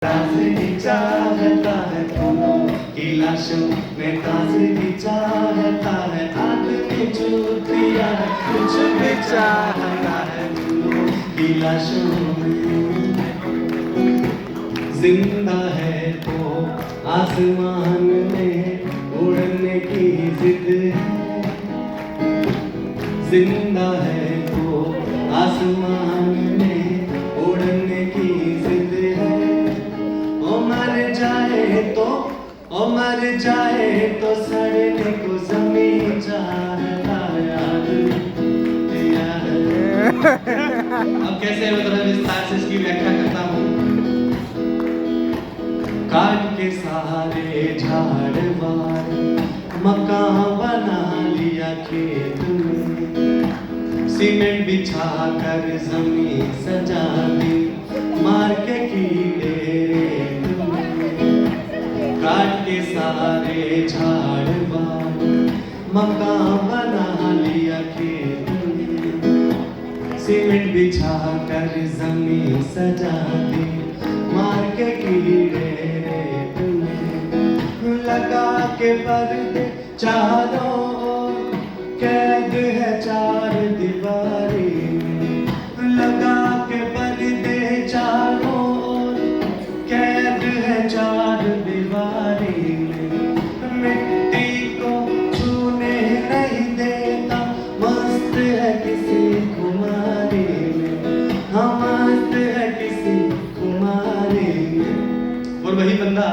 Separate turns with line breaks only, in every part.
ताज़गी चाहता है फूलों की लाशों में ताज़गी चाहता है आदमी चूतिया है कुछ भी चाहता है फूलों की लाशों में जिंदा है तो आसमान में उड़ने की जिद है जिंदा है तो आसमान में उड़ने की जिद है मर जाए तो सड़ने को ज़मीन चाहता है अब कैसे मतलब विस्तार से इसकी व्याख्या करता हूँ। काट के सहारे झाड़वार मकान बना लिया खेत में सीमेंट बिछा कर जमीन सजा दी मार के कीड़े रेत में काट के सारे झाड़वार मकान बना लिया खेत में सीमेंट बिछा कर जमीन सजा दी मार के कीड़े रेत में लगा के पर्दे चारों ओर कैद है चार दीवारी में लगा के पर्दे चारों ओर कैद है चार दीवारी में मिट्टी को छूने नहीं देता मस्त है किसी कुमारी में हाँ मस्त है किसी कुमारी में। और वही बंदा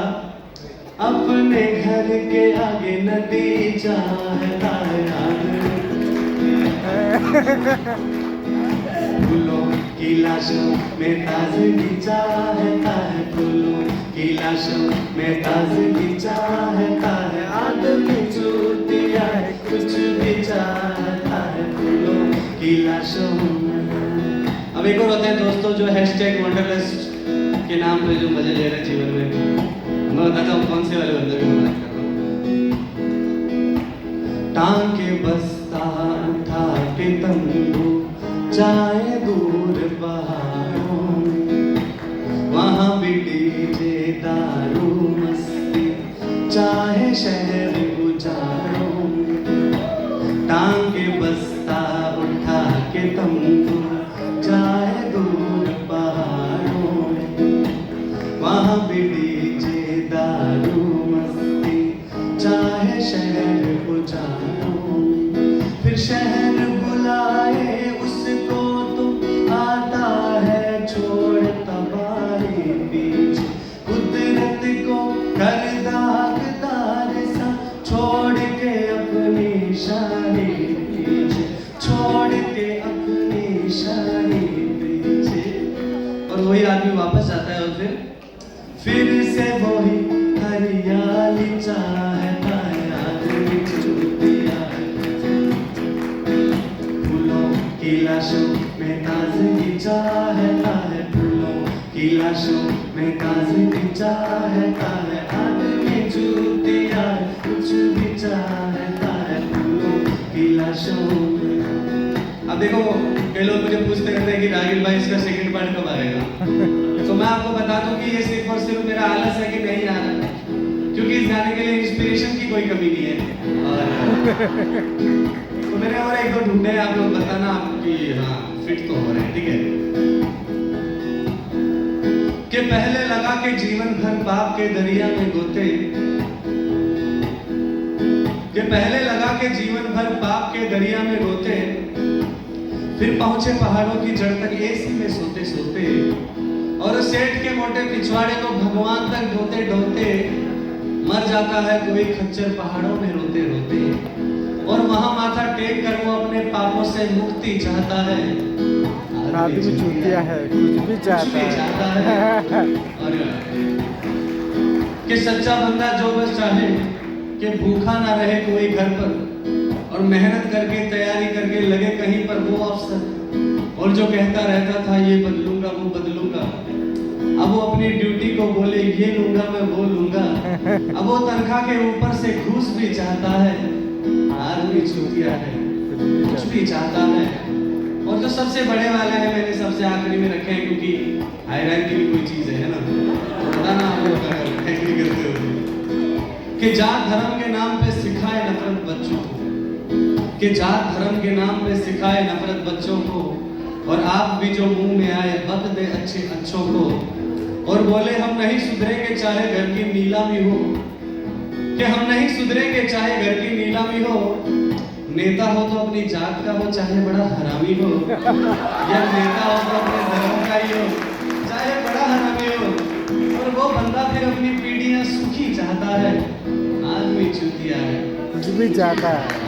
अपने घर के आगे नदी चाहता है फूलों की लाशों में ताज़गी चाहता है फूलों की लाशों में ताज़गी चाहता है आदमी चूतिया है कुछ भी चाहता है फूलों की लाशों में। अब एक और होते हैं दोस्तों जो हैशटैग वंडरलस्ट के नाम पे जो मजे ले रहे हैं जीवन में। मैं बताता हूँ कौन से वाले बंदे की बात कर रहा हूँ। टांग के बस्ता उठा के तंबू जाए दूर पहाड़ों में वहाँ भी डीजे दारू मस्ती चाहे शहर उजाड़ों में टांग के बस्ता उठा के तंबू जाए दूर पहाड़ों में वहाँ भी डीजे दारू मस्ती चाहे शहर उजाड़ों में फिर शहर बुलाए उसको तो आता है छोड़ तबाही पीछे कुदरत को कर दागदार सा छोड़ के अपनी शानी पीछे छोड़ के अपनी शानी पीछे। और वही आदमी वापस आता है और फिर से वही हरियाली चाहता है आदमी चूतिया है फूलों की लाशों में ताज़गी चाहता है फूलों की लाशों में ताज़गी चाहता है आदमी चूतिया है कुछ भी चाहता है फूलों की लाशों में। अब देखो कई लोग मुझे पूछते रहते हैं कि रागिल भाई इसका सेकंड पार्ट कब आएगा। तो मैं आपको बता दूं कि ये सिर्फ और सिर्फ मेरा आलस है कि नहीं आ रहा क्योंकि इस गाने के लिए इंस्पिरेशन की कोई कमी नहीं है। और तो मैंने और एक दो ढूंढे हैं आप लोग बताना आपकी हाँ फिट तो हो रहे हैं ठीक है। कि पहले लगा के जीवन भर पाप के दरिया में गोते कि पहले लगा के जीवन भर पाप के दरिया में गोते फिर पहुंचे पहाड़ों की जड़ तक एसी में सोते सोते और सेठ के मोटे पिछवाड़े को भगवान तक ढोते ढोते मर जाता है कोई खच्चर पहाड़ों में रोते रोते और वहां माथा टेक कर वो अपने पापों से मुक्ति चाहता है
आदमी चूतिया है कुछ भी चाहता
है। और कि सच्चा बंदा जो बस चाहे कि भूखा ना रहे कोई घर पर और मेहनत करके तैयारी करके लगे कहीं पर वो अफसर और जो कहता रहता था ये बदलूंगा वो बदलूंगा अब वो अपनी ड्यूटी को बोले ये लूंगा मैं वो लूंगा अब वो तनख्वाह के ऊपर से घूस भी चाहता है आदमी चूतिया है कुछ भी चाहता है। और जो सबसे बड़े वाले हैं मैंने सबसे आखिरी में रखे हैं क्योंकि हाई रैंक की भी कोई चीज है ना। कि जात धर्म के नाम पे सिखाए नफरत बच्चों को, कि जात धर्म के नाम पे सिखाए नफरत बच्चों को, और आप भी जो मुंह में आए बक दे अच्छे अच्छों को, और बोले हम नहीं सुधरेंगे चाहे घर की नीलामी हो, कि हम नहीं सुधरेंगे चाहे घर की नीलामी हो। नेता हो तो अपनी जात का हो चाहे बड़ा हरामी हो, या नेता हो तो अपने धर्म का ही हो चाहे बड़ा हरामी हो, और वो बंदा फिर अपनी पीढ़ियां सुखी चाहता है, आदमी चूतिया है।
कुछ भी चाहता है।